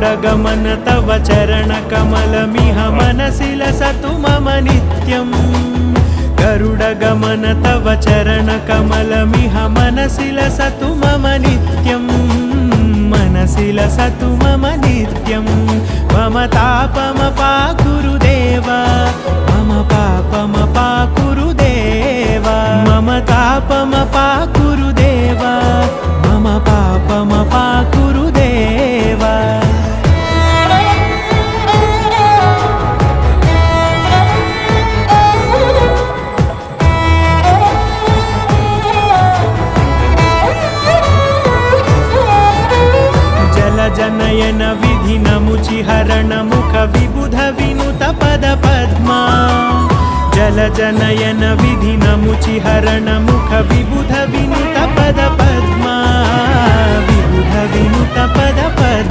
गरुडगमन तव चरणकमलमिह मनसि लसतु मम नित्यम् गरुडगमन तव चरणकमलमिह मनसि लसतु मम नित्यम् मनसि लसतु मम नित्यं मम तापमपाकुरु देवा मम पापमपाकुरु देवा मम तापमपाकुरु देवा मम पापमपाकुरु देवा जनयन विधिनमुचिहरण मुख विबुध विनुत पद पद्मा जल जनयन विधिनमुचिहरण मुख विबुध विनुत पद पद्मा विबुध विनुत पद पद्मा।